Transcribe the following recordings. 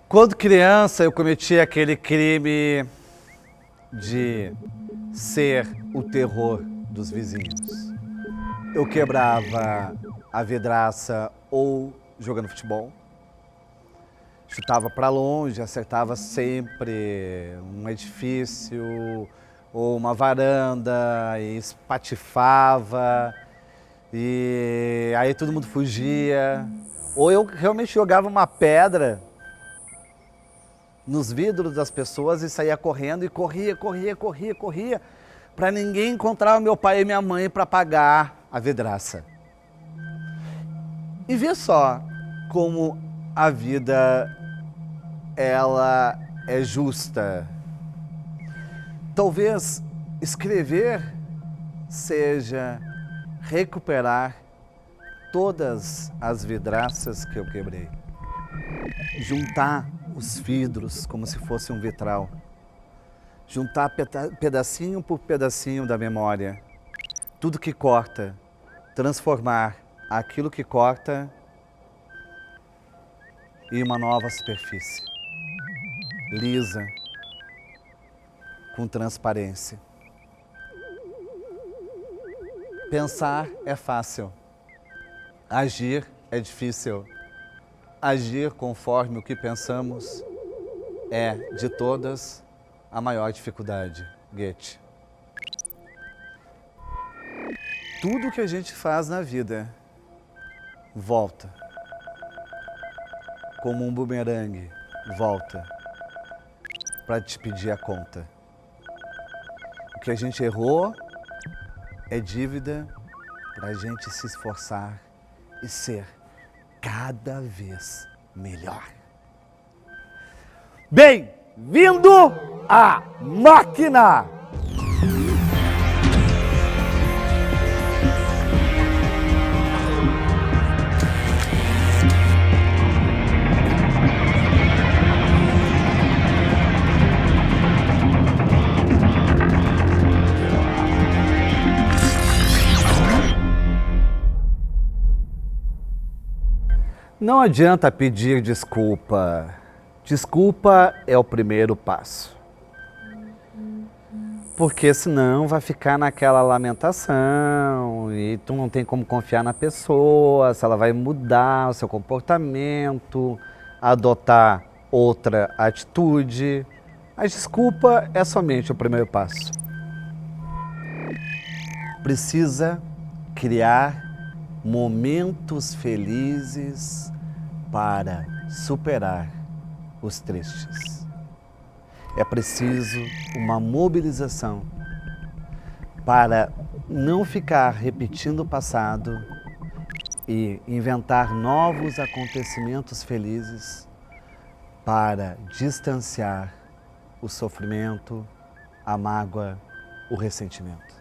Quando criança, eu cometi aquele crime de ser o terror dos vizinhos. Eu quebrava a vidraça ou jogando futebol, chutava para longe, acertava sempre um edifício ou uma varanda e espatifava e aí todo mundo fugia. Ou eu realmente jogava uma pedra nos vidros das pessoas e saía correndo e corria para ninguém encontrar o meu pai e minha mãe para pagar a vidraça. E vê só como a vida ela é justa. Talvez escrever seja recuperar todas as vidraças que eu quebrei. Juntar os vidros como se fosse um vitral. Juntar pedacinho por pedacinho da memória. Tudo que corta, transformar aquilo que corta em uma nova superfície. Lisa, com transparência. Pensar é fácil. Agir é difícil. Agir conforme o que pensamos é, de todas, a maior dificuldade. Goethe. Tudo que a gente faz na vida volta. Como um bumerangue, volta para te pedir a conta. O que a gente errou é dívida para a gente se esforçar e ser cada vez melhor. Bem-vindo à máquina! Não adianta pedir desculpa. Desculpa é o primeiro passo. Porque senão vai ficar naquela lamentação e tu não tem como confiar na pessoa, se ela vai mudar o seu comportamento, adotar outra atitude. A desculpa é somente o primeiro passo. Precisa criar momentos felizes para superar os tristes. É preciso uma mobilização para não ficar repetindo o passado e inventar novos acontecimentos felizes para distanciar o sofrimento, a mágoa, o ressentimento.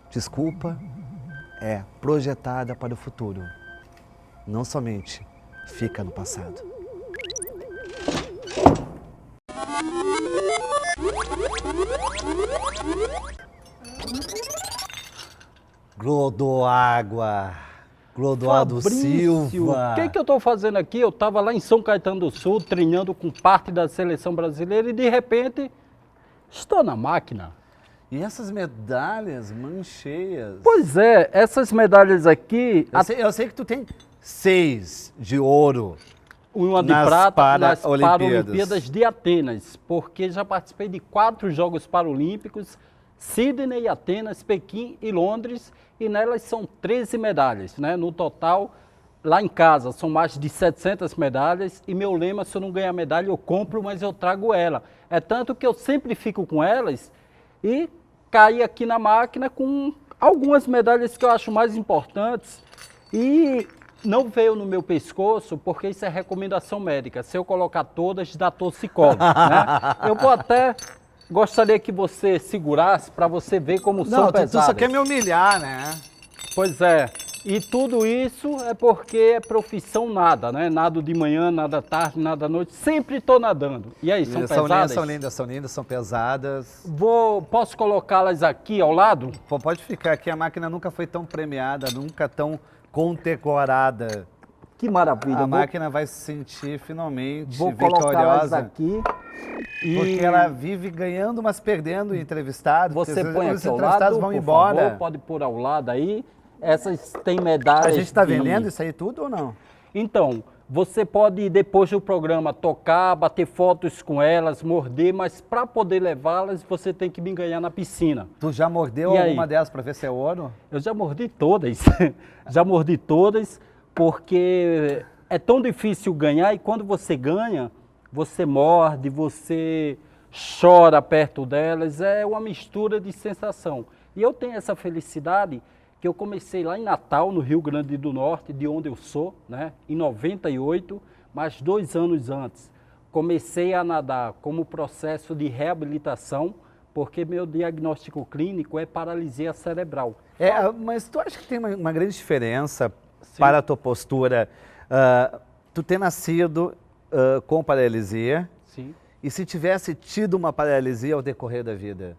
Desculpa é projetada para o futuro, não somente fica no passado. Clodoaldo Silva. O que eu estou fazendo aqui? Eu estava lá em São Caetano do Sul, treinando com parte da seleção brasileira e de repente estou na máquina. E essas medalhas mancheias? Pois é, essas medalhas aqui... Eu sei que tu tem 6 de ouro. Uma de prata nas Paralimpíadas de Atenas, porque já participei de 4 Jogos Paralímpicos, Sydney, Atenas, Pequim e Londres, e nelas são 13 medalhas, né? No total, lá em casa, são mais de 700 medalhas, e meu lema, se eu não ganhar medalha, eu compro, mas eu trago ela. É tanto que eu sempre fico com elas e caí aqui na máquina com algumas medalhas que eu acho mais importantes, e não veio no meu pescoço, porque isso é recomendação médica. Se eu colocar todas, dá torcicolo, né? Eu vou até... Gostaria que você segurasse para você ver como são pesadas. Tu só quer me humilhar, né? Pois é. E tudo isso é porque é profissão nada, né? Nado de manhã, nada à tarde, nada à noite. Sempre estou nadando. E aí, são pesadas? São lindas, são pesadas. Posso colocá-las aqui ao lado? Pode ficar aqui. A máquina nunca foi tão premiada, nunca tão condecorada Que maravilha. A máquina vai se sentir finalmente vou vitoriosa. Aqui. Porque ela vive ganhando, mas perdendo entrevistados. Você põe os aqui ao entrevistados lado, vão por embora. favor, pode pôr ao lado aí. Essas têm medalhas. A gente está vendendo isso aí tudo ou não? Então, você pode, depois do programa, tocar, bater fotos com elas, morder, mas para poder levá-las, você tem que me ganhar na piscina. Tu já mordeu alguma delas para ver se é ouro? Eu já mordi todas. Já mordi todas, porque é tão difícil ganhar e quando você ganha, você morde, você chora perto delas, é uma mistura de sensação. E eu tenho essa felicidade que eu comecei lá em Natal, no Rio Grande do Norte, de onde eu sou, né, em 98, mas 2 anos antes. Comecei a nadar como processo de reabilitação, porque meu diagnóstico clínico é paralisia cerebral. Mas tu acha que tem uma grande diferença para a tua postura, tu ter nascido com paralisia, sim, e se tivesse tido uma paralisia ao decorrer da vida?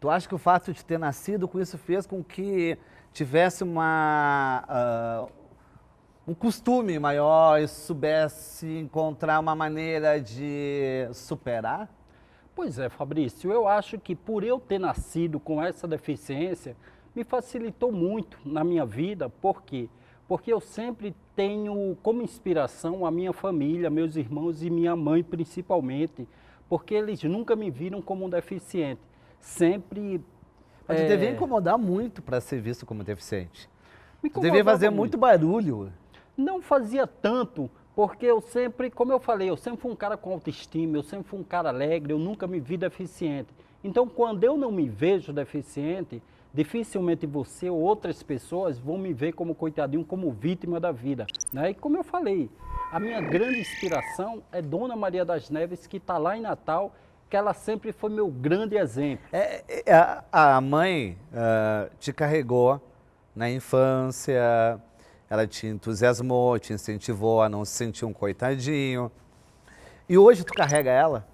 Tu acha que o fato de ter nascido com isso fez com que tivesse um costume maior e soubesse encontrar uma maneira de superar? Pois é, Fabrício, eu acho que por eu ter nascido com essa deficiência, me facilitou muito na minha vida. Por quê? Porque eu sempre tenho como inspiração a minha família, meus irmãos e minha mãe principalmente, porque eles nunca me viram como um deficiente. Sempre... Mas tu devia incomodar muito para ser visto como deficiente. Tu devia fazer muito barulho. Não fazia tanto, porque eu sempre, como eu falei, eu sempre fui um cara com autoestima, eu sempre fui um cara alegre, eu nunca me vi deficiente. Então, quando eu não me vejo deficiente, dificilmente você ou outras pessoas vão me ver como coitadinho, como vítima da vida, né? E como eu falei, a minha grande inspiração é Dona Maria das Neves, que está lá em Natal, que ela sempre foi meu grande exemplo. A mãe te carregou na infância, ela te entusiasmou, te incentivou a não se sentir um coitadinho. E hoje tu carrega ela?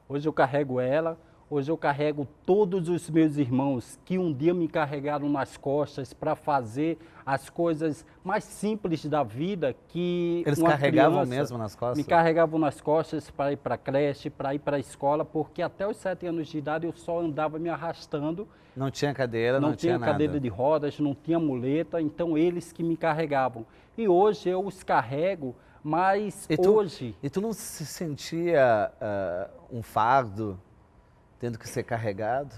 Hoje eu carrego ela. Hoje eu carrego todos os meus irmãos que um dia me carregaram nas costas para fazer as coisas mais simples da vida que eles carregavam mesmo nas costas? Me carregavam nas costas para ir para a creche, para ir para a escola, porque até os 7 anos de idade eu só andava me arrastando. Não tinha cadeira, não tinha nada. Não tinha cadeira de rodas, não tinha muleta, então eles que me carregavam. E hoje eu os carrego, mas hoje... E tu não se sentia um fardo tendo que ser carregado?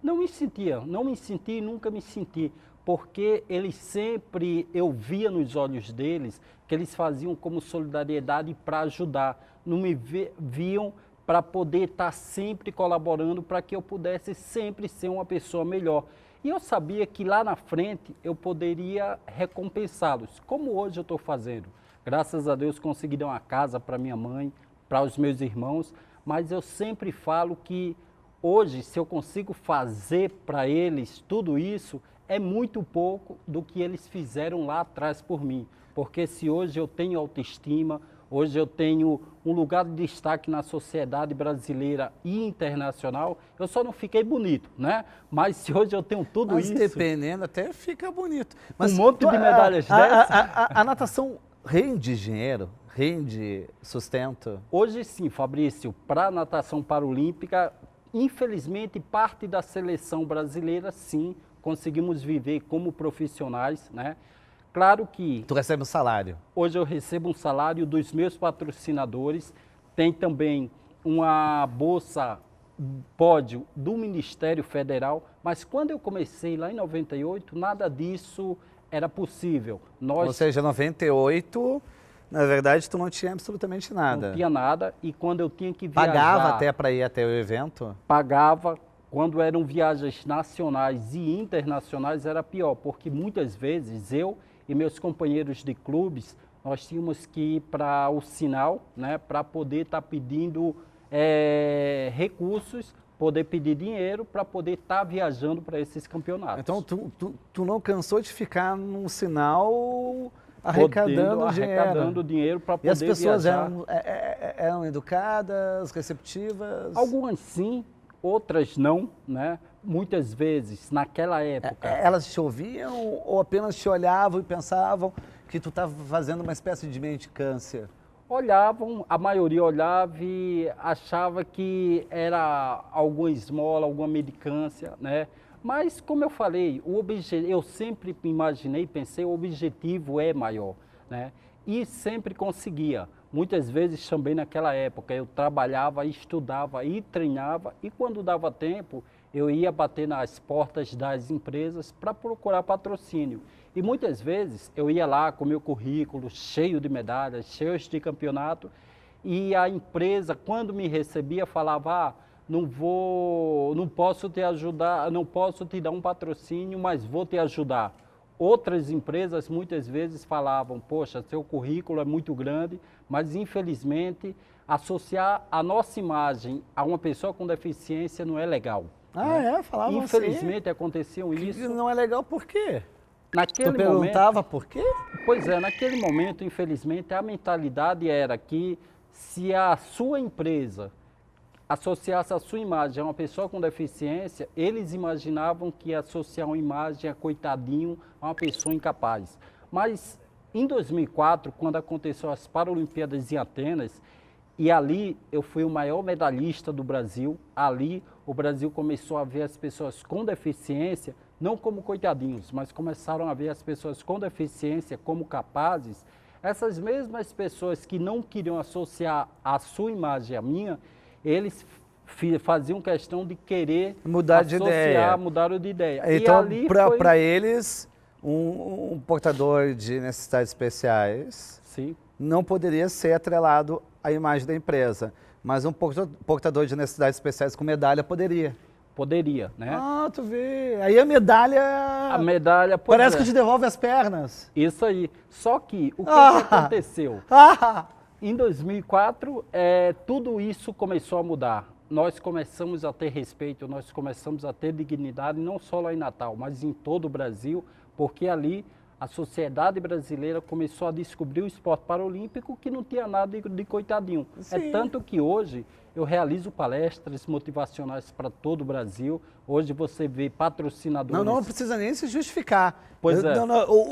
Não me senti e nunca me senti, porque eles sempre, eu via nos olhos deles que eles faziam como solidariedade para ajudar, não me viam para poder estar sempre colaborando para que eu pudesse sempre ser uma pessoa melhor. E eu sabia que lá na frente eu poderia recompensá-los, como hoje eu estou fazendo. Graças a Deus consegui dar uma casa para minha mãe, para os meus irmãos, mas eu sempre falo que hoje, se eu consigo fazer para eles tudo isso, é muito pouco do que eles fizeram lá atrás por mim. Porque se hoje eu tenho autoestima, hoje eu tenho um lugar de destaque na sociedade brasileira e internacional, eu só não fiquei bonito, né? Mas se hoje eu tenho tudo isso... Mas dependendo, até fica bonito. Mas um monte de medalhas dessas... A natação rende dinheiro? Rende sustento? Hoje sim, Fabrício, para a natação paralímpica... Infelizmente, parte da seleção brasileira, sim, conseguimos viver como profissionais, né? Claro que... Tu recebe um salário? Hoje eu recebo um salário dos meus patrocinadores, tem também uma bolsa pódio do Ministério Federal, mas quando eu comecei lá em 98, nada disso era possível. Ou seja, 98... Na verdade, tu não tinha absolutamente nada. Não tinha nada, e quando eu tinha que viajar... Pagava até para ir até o evento? Pagava. Quando eram viagens nacionais e internacionais era pior, porque muitas vezes eu e meus companheiros de clubes, nós tínhamos que ir para o sinal, né, para poder estar pedindo recursos, poder pedir dinheiro para poder estar viajando para esses campeonatos. Então, tu não cansou de ficar num sinal... Arrecadando dinheiro para poder viajar. E as pessoas eram educadas, receptivas? Algumas sim, outras não, né? Muitas vezes, naquela época... Elas te ouviam ou apenas te olhavam e pensavam que tu estava fazendo uma espécie de mendicância? Olhavam, a maioria olhava e achava que era alguma esmola, alguma mendicância, né? Mas, como eu falei, eu sempre imaginei, pensei, o objetivo é maior, né? E sempre conseguia. Muitas vezes também naquela época eu trabalhava, estudava e treinava, e quando dava tempo eu ia bater nas portas das empresas para procurar patrocínio. E muitas vezes eu ia lá com meu currículo cheio de medalhas, cheio de campeonato, e a empresa, quando me recebia, falava: não posso te ajudar, não posso te dar um patrocínio, mas vou te ajudar. Outras empresas muitas vezes falavam: poxa, seu currículo é muito grande, mas infelizmente associar a nossa imagem a uma pessoa com deficiência não é legal. Falavam infelizmente aconteceu isso. Não é legal por quê? Naquele tu perguntava por quê? Pois é, naquele momento, infelizmente, a mentalidade era que se a sua empresa associasse a sua imagem a uma pessoa com deficiência, eles imaginavam que ia associar uma imagem a coitadinho, a uma pessoa incapaz. Mas em 2004, quando aconteceu as Paralimpíadas em Atenas, e ali eu fui o maior medalhista do Brasil, ali o Brasil começou a ver as pessoas com deficiência não como coitadinhos, mas começaram a ver as pessoas com deficiência como capazes. Essas mesmas pessoas que não queriam associar a sua imagem à minha, eles faziam questão de querer mudar de ideia. Mudaram de ideia. Então, para eles, um portador de necessidades especiais Sim. não poderia ser atrelado à imagem da empresa, mas um portador de necessidades especiais com medalha poderia. Poderia, né? Ah, tu vê. Aí a medalha... A medalha... Parece que te devolve as pernas. Isso aí. Só que, o que aconteceu? Em 2004, tudo isso começou a mudar. Nós começamos a ter respeito, nós começamos a ter dignidade, não só lá em Natal, mas em todo o Brasil, porque ali a sociedade brasileira começou a descobrir o esporte paralímpico que não tinha nada de coitadinho. Sim. É tanto que hoje eu realizo palestras motivacionais para todo o Brasil. Hoje você vê patrocinadores... Não precisa nem se justificar. Pois é.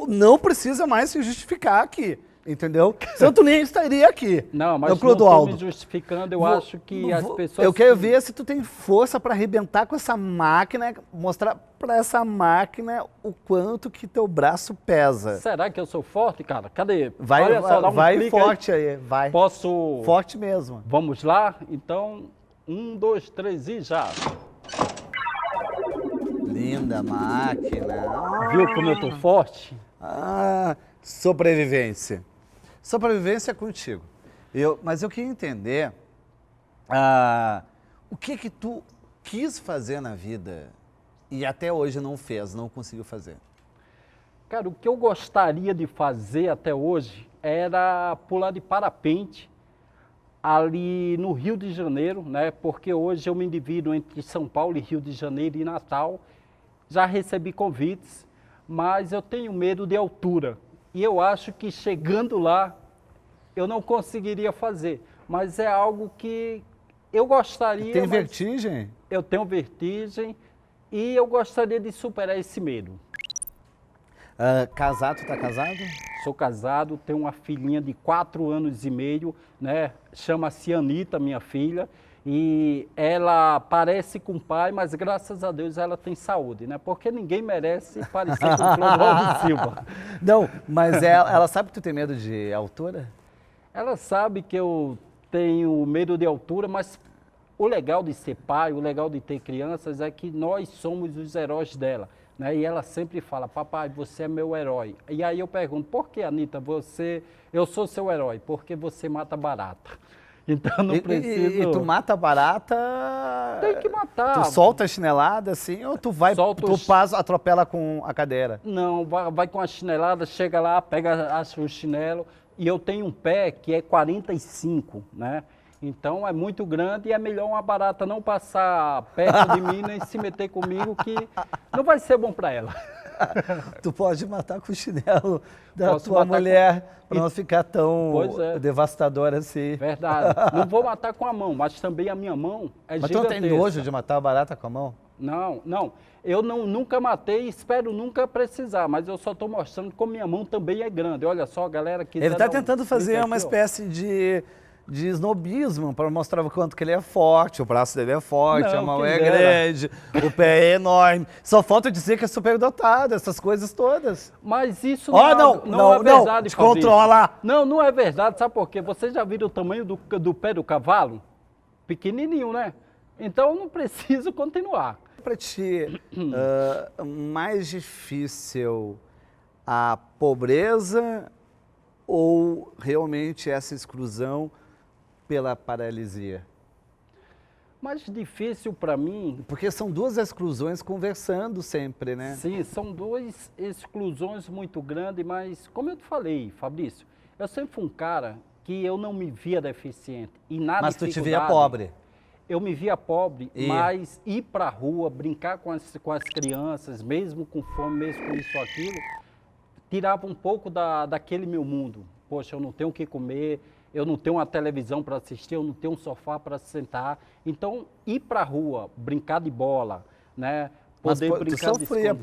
Não precisa mais se justificar aqui, entendeu? Senão tu nem estaria aqui. Não, mas não estou me justificando, eu acho que as pessoas... Eu quero ver se tu tem força para arrebentar com essa máquina, mostrar para essa máquina o quanto que teu braço pesa. Será que eu sou forte, cara? Cadê? Vai, olha só, dá um vai forte aí, vai. Posso... Forte mesmo. Vamos lá? Então, 1, 2, 3 e já. Linda máquina. Viu como eu tô forte? Sobrevivência. Sobrevivência é contigo. Mas eu queria entender o que tu quis fazer na vida e até hoje não fez, não conseguiu fazer. Cara, o que eu gostaria de fazer até hoje era pular de parapente ali no Rio de Janeiro, né? Porque hoje eu me divido entre São Paulo e Rio de Janeiro e Natal. Já recebi convites, mas eu tenho medo de altura. E eu acho que chegando lá, eu não conseguiria fazer. Mas é algo que eu gostaria... Tem vertigem? Eu tenho vertigem e eu gostaria de superar esse medo. Casado, tu tá casado? Sou casado, tenho uma filhinha de 4 anos e meio, né? Chama-se Anitta, minha filha. E ela parece com o pai, mas graças a Deus ela tem saúde, né? Porque ninguém merece parecer com o Clodoaldo Silva. Não, mas ela sabe que tu tem medo de altura? Ela sabe que eu tenho medo de altura, mas o legal de ser pai, o legal de ter crianças é que nós somos os heróis dela, né? E ela sempre fala: papai, você é meu herói. E aí eu pergunto: por que, Anitta, eu sou seu herói? Porque você mata barata. Então não preciso... E tu mata barata... Tem que matar. Tu solta a chinelada assim ou tu atropela com a cadeira? Não, vai com a chinelada, chega lá, pega o chinelo. E eu tenho um pé que é 45, né? Então é muito grande e é melhor uma barata não passar perto de mim nem se meter comigo, que não vai ser bom para ela. Tu pode matar com o chinelo da tua mulher para não ficar tão devastador assim. Verdade. Não vou matar com a mão, mas também a minha mão é gigantesca. Mas tu não tem nojo de matar a barata com a mão? Não. Eu nunca matei e espero nunca precisar, mas eu só estou mostrando como minha mão também é grande. Olha só, galera, quiser Ele está tentando fazer uma espécie de snobismo para mostrar o quanto que ele é forte, o braço dele é forte, a mão é grande, o pé é enorme. Só falta dizer que é superdotado, essas coisas todas. Mas isso não é verdade, te controla. Não é verdade, sabe por quê? Você já viu o tamanho do pé do cavalo? Pequenininho, né? Então eu não preciso continuar. Para ti, mais difícil a pobreza ou realmente essa exclusão pela paralisia? Mais difícil para mim... Porque são duas exclusões conversando sempre, né? Sim, são duas exclusões muito grandes, mas como eu te falei, Fabrício, eu sempre fui um cara que eu não me via deficiente e nada. Mas tu te via pobre? Eu me via pobre, mas ir para a rua, brincar com as crianças, mesmo com fome, mesmo com isso ou aquilo, tirava um pouco daquele meu mundo. Poxa, eu não tenho o que comer, eu não tenho uma televisão para assistir, eu não tenho um sofá para sentar. Então, ir para a rua, brincar de bola, né? Poder brincar tu sofria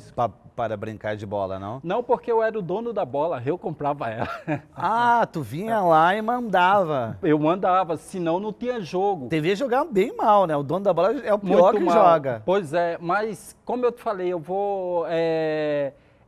para brincar de bola, não? Não, porque eu era o dono da bola, eu comprava ela. Ah, tu vinha lá e mandava. Eu mandava, senão não tinha jogo. Devia jogar bem mal, né? O dono da bola é o pior que joga. Pois é, mas como eu te falei,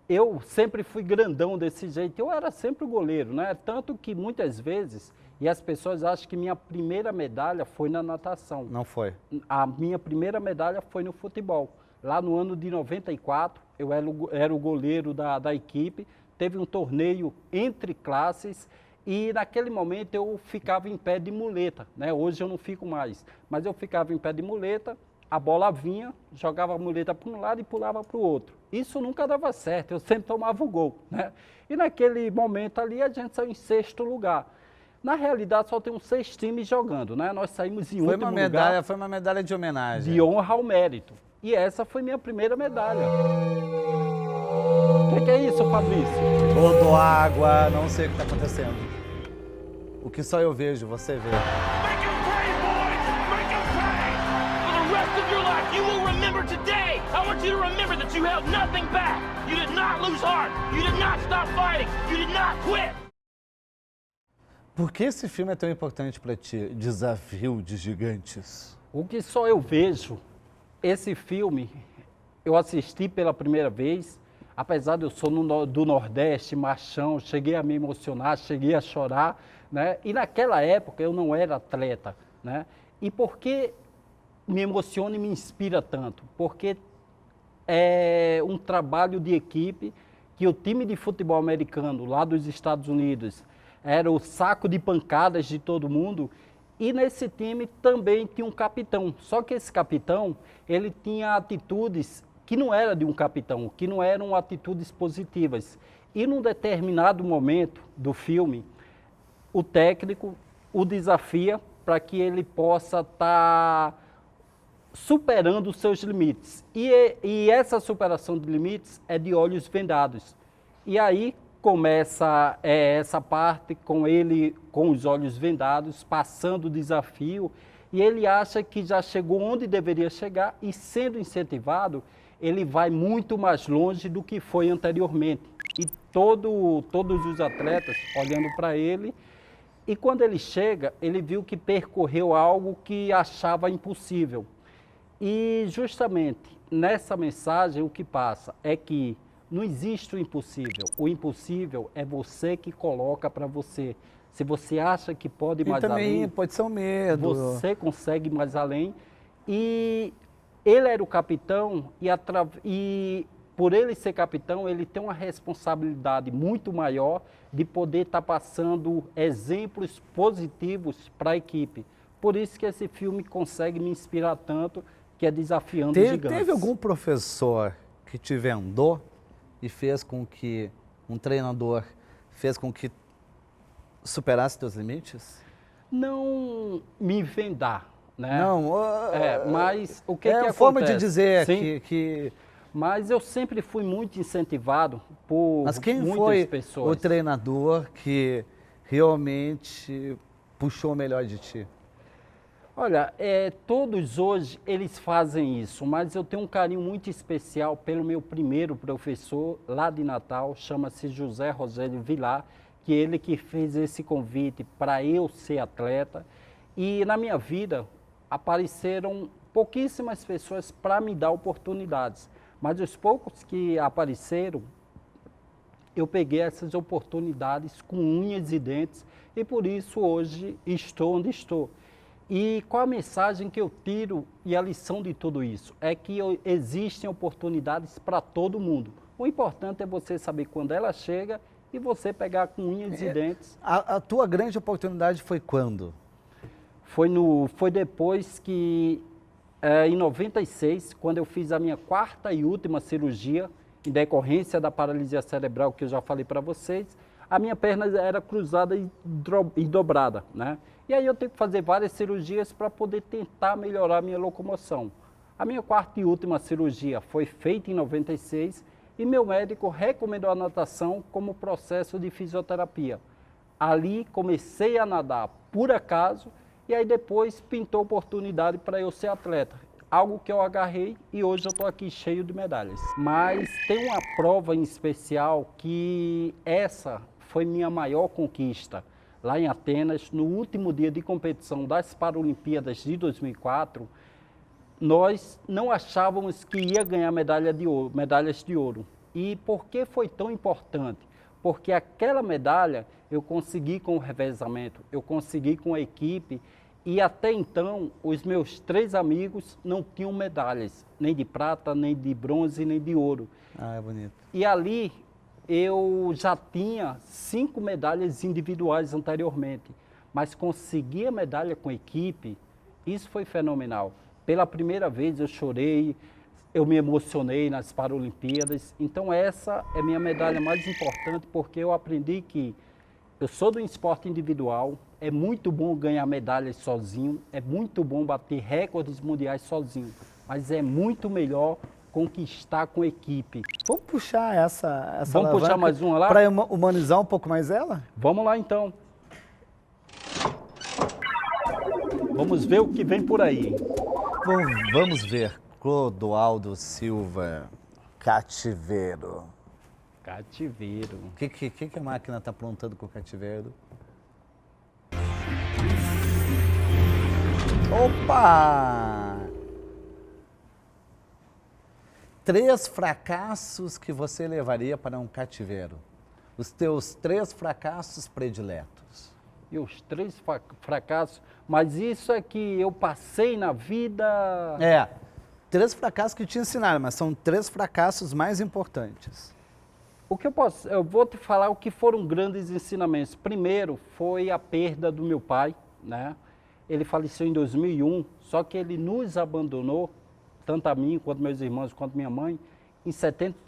eu sempre fui grandão desse jeito, eu era sempre o goleiro, né? Tanto que muitas vezes, e as pessoas acham que minha primeira medalha foi na natação. Não foi. A minha primeira medalha foi no futebol. Lá no ano de 94, eu era o goleiro da equipe, teve um torneio entre classes e naquele momento eu ficava em pé de muleta, né? Hoje eu não fico mais, mas eu ficava em pé de muleta, a bola vinha, jogava a muleta para um lado e pulava para o outro. Isso nunca dava certo, eu sempre tomava o gol, né? E naquele momento ali a gente saiu em 6º lugar. Na realidade só tem uns 6 times jogando, né? Nós saímos em último lugar. Foi uma medalha de homenagem. De honra ao mérito. E essa foi minha primeira medalha. O que é isso, Fabrício? Tudo água, não sei o que está acontecendo. O que só eu vejo, você vê. Make him pay, boys! Make him pay! For the rest of your life, you will remember today. I want you to remember that you held nothing back. You did not lose heart. You did not stop fighting. You did not quit. Por que esse filme é tão importante para ti? Desafio de Gigantes. O que só eu vejo, esse filme, eu assisti pela primeira vez, apesar de eu ser do Nordeste, machão, cheguei a me emocionar, cheguei a chorar, né? E naquela época eu não era atleta, né? E por que me emociona e me inspira tanto? Porque é um trabalho de equipe que o time de futebol americano lá dos Estados Unidos era o saco de pancadas de todo mundo. E nesse time também tinha um capitão, só que esse capitão, ele tinha atitudes que não eram de um capitão, que não eram atitudes positivas. E num determinado momento do filme, o técnico o desafia para que ele possa estar superando os seus limites. E essa superação de limites é de olhos vendados. E aí começa essa parte com ele com os olhos vendados, passando o desafio, e ele acha que já chegou onde deveria chegar e, sendo incentivado, ele vai muito mais longe do que foi anteriormente. E todos os atletas olhando para ele, e quando ele chega, ele viu que percorreu algo que achava impossível. E justamente nessa mensagem o que passa é que não existe o impossível é você que coloca para você. Se você acha que pode ir mais além... também pode ser um medo. Você consegue ir mais além. E ele era o capitão e por ele ser capitão, ele tem uma responsabilidade muito maior de poder estar passando exemplos positivos para a equipe. Por isso que esse filme consegue me inspirar tanto, que é Desafiando os Gigantes. Teve algum professor que te vendou e fez com que um treinador fez com que superasse teus limites? Não me vendar, né? Não, mas o que que acontece? É forma de dizer Sim, que... Mas eu sempre fui muito incentivado por Mas quem muitas foi pessoas. o treinador que realmente puxou o melhor de ti? Olha, todos hoje eles fazem isso, mas eu tenho um carinho muito especial pelo meu primeiro professor lá de Natal, chama-se José Rogério Vilar, que ele que fez esse convite para eu ser atleta. E na minha vida apareceram pouquíssimas pessoas para me dar oportunidades, mas os poucos que apareceram, eu peguei essas oportunidades com unhas e dentes e por isso hoje estou onde estou. E qual a mensagem que eu tiro e a lição de tudo isso? É que existem oportunidades para todo mundo. O importante é você saber quando ela chega e você pegar com unhas e dentes. A tua grande oportunidade foi quando? Foi depois que, em 96, quando eu fiz a minha 4ª e última cirurgia, em decorrência da paralisia cerebral que eu já falei para vocês, a minha perna era cruzada e dobrada, né? E aí eu tenho que fazer várias cirurgias para poder tentar melhorar a minha locomoção. A minha 4ª e última cirurgia foi feita em 96 e meu médico recomendou a natação como processo de fisioterapia. Ali comecei a nadar por acaso e aí depois pintou a oportunidade para eu ser atleta. Algo que eu agarrei e hoje eu estou aqui cheio de medalhas. Mas tem uma prova em especial que essa foi minha maior conquista. Lá em Atenas, no último dia de competição das Paralimpíadas de 2004, nós não achávamos que ia ganhar medalhas de ouro. E por que foi tão importante? Porque aquela medalha eu consegui com o revezamento, eu consegui com a equipe e até então os meus 3 amigos não tinham medalhas, nem de prata, nem de bronze, nem de ouro. Ah, é bonito. E ali eu já tinha 5 medalhas individuais anteriormente, mas conseguir a medalha com equipe, isso foi fenomenal. Pela primeira vez eu chorei, eu me emocionei nas Paralimpíadas, então essa é minha medalha mais importante porque eu aprendi que eu sou do esporte individual, é muito bom ganhar medalhas sozinho, é muito bom bater recordes mundiais sozinho, mas é muito melhor conquistar com equipe. Vamos puxar essa Vamos puxar mais uma lá? Para humanizar um pouco mais ela? Vamos lá então. Vamos ver o que vem por aí. Vamos ver. Clodoaldo Silva, cativeiro. Cativeiro. O que a máquina está aprontando com o cativeiro? Opa! 3 fracassos que você levaria para um cativeiro. Os teus 3 fracassos prediletos. E os 3 fracassos, mas isso é que eu passei na vida... 3 fracassos que te ensinaram, mas são 3 fracassos mais importantes. O que eu vou te falar o que foram grandes ensinamentos. Primeiro foi a perda do meu pai, né? Ele faleceu em 2001, só que ele nos abandonou, tanto a mim, quanto meus irmãos, quanto minha mãe,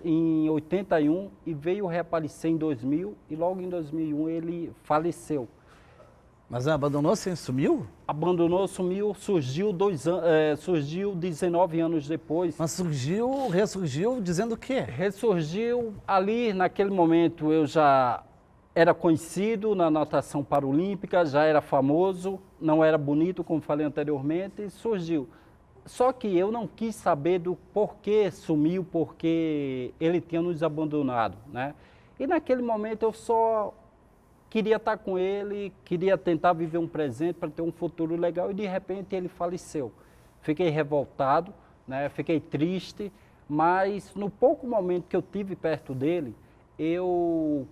em 81 e veio reaparecer em 2000 e logo em 2001 ele faleceu. Mas abandonou sem sumiu? Abandonou, sumiu, surgiu 19 anos depois. Mas ressurgiu dizendo o quê? Ressurgiu ali, naquele momento eu já era conhecido na natação paralímpica, já era famoso, não era bonito, como falei anteriormente, e surgiu. Só que eu não quis saber do porquê sumiu, porque ele tinha nos abandonado, né? E naquele momento eu só queria estar com ele, queria tentar viver um presente para ter um futuro legal e de repente ele faleceu. Fiquei revoltado, né? Fiquei triste, mas no pouco momento que eu tive perto dele, eu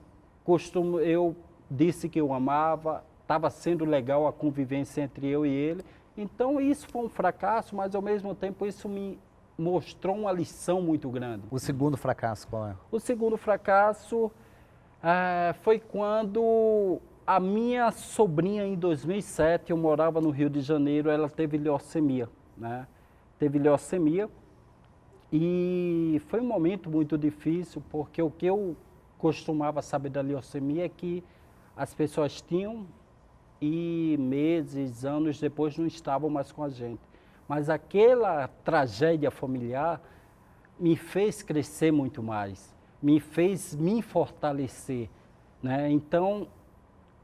disse que eu amava, estava sendo legal a convivência entre eu e ele. Então isso foi um fracasso, mas ao mesmo tempo isso me mostrou uma lição muito grande. O segundo fracasso qual é? O segundo fracasso foi quando a minha sobrinha, em 2007, eu morava no Rio de Janeiro, ela teve leucemia, né? Teve leucemia e foi um momento muito difícil, porque o que eu costumava saber da leucemia é que as pessoas tinham e meses, anos depois não estavam mais com a gente. Mas aquela tragédia familiar me fez crescer muito mais, me fez me fortalecer, né? Então,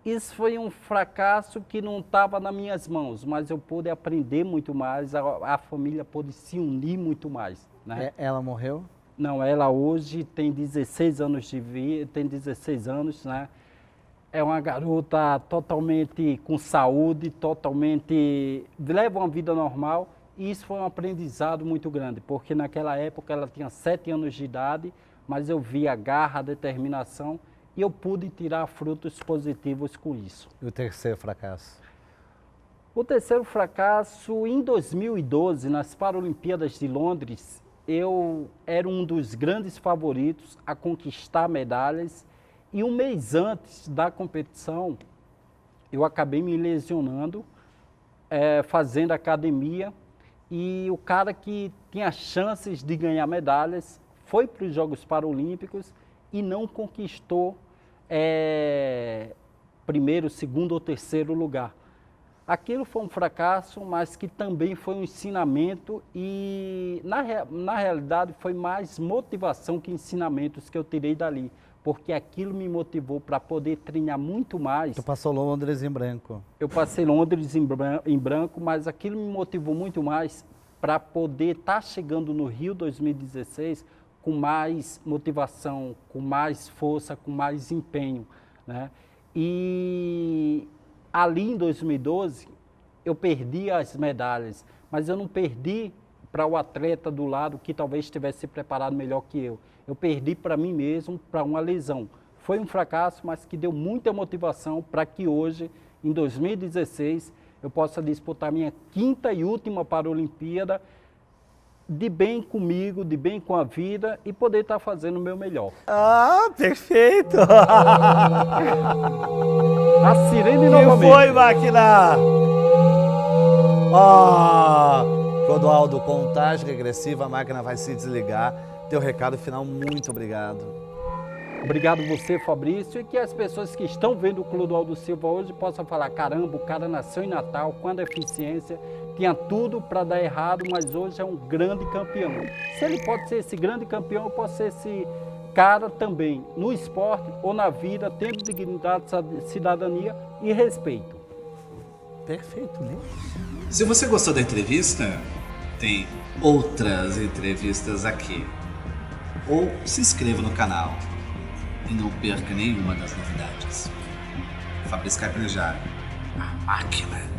Isso foi um fracasso que não estava nas minhas mãos, mas eu pude aprender muito mais, a família pôde se unir muito mais. Né? Ela morreu? Não, ela hoje tem 16 anos de vida, tem 16 anos, né? É uma garota totalmente com saúde, totalmente leva uma vida normal, e isso foi um aprendizado muito grande, porque naquela época ela tinha 7 anos de idade, mas eu vi a garra, a determinação, e eu pude tirar frutos positivos com isso. E o terceiro fracasso? O terceiro fracasso, em 2012, nas Paralimpíadas de Londres, eu era um dos grandes favoritos a conquistar medalhas, e um mês antes da competição, eu acabei me lesionando, fazendo academia, e o cara que tinha chances de ganhar medalhas foi para os Jogos Paralímpicos e não conquistou primeiro, segundo ou terceiro lugar. Aquilo foi um fracasso, mas que também foi um ensinamento e, na realidade, foi mais motivação que ensinamentos que eu tirei dali, porque aquilo me motivou para poder treinar muito mais. Tu passou Londres em branco. Eu passei Londres em branco, mas aquilo me motivou muito mais para poder estar chegando no Rio 2016 com mais motivação, com mais força, com mais empenho, né? E ali em 2012, eu perdi as medalhas, mas eu não perdi para o atleta do lado que talvez estivesse preparado melhor que eu. Eu perdi para mim mesmo, para uma lesão. Foi um fracasso, mas que deu muita motivação para que hoje, em 2016, eu possa disputar minha 5ª e última Paralimpíada de bem comigo, de bem com a vida e poder estar fazendo o meu melhor. Ah, perfeito! A sirene novamente. Que foi, máquina? Clodoaldo, contagem regressiva, a máquina vai se desligar. Teu recado final, muito obrigado. Obrigado você, Fabrício, e que as pessoas que estão vendo o Clodoaldo Silva hoje possam falar, caramba, o cara nasceu em Natal, com a deficiência, tinha tudo para dar errado, mas hoje é um grande campeão. Se ele pode ser esse grande campeão, eu posso ser esse cara também, no esporte ou na vida, tendo dignidade, cidadania e respeito. Perfeito, lindo. Se você gostou da entrevista, tem outras entrevistas aqui. Ou se inscreva no canal e não perca nenhuma das novidades. Fabrício Carpinejara, a máquina.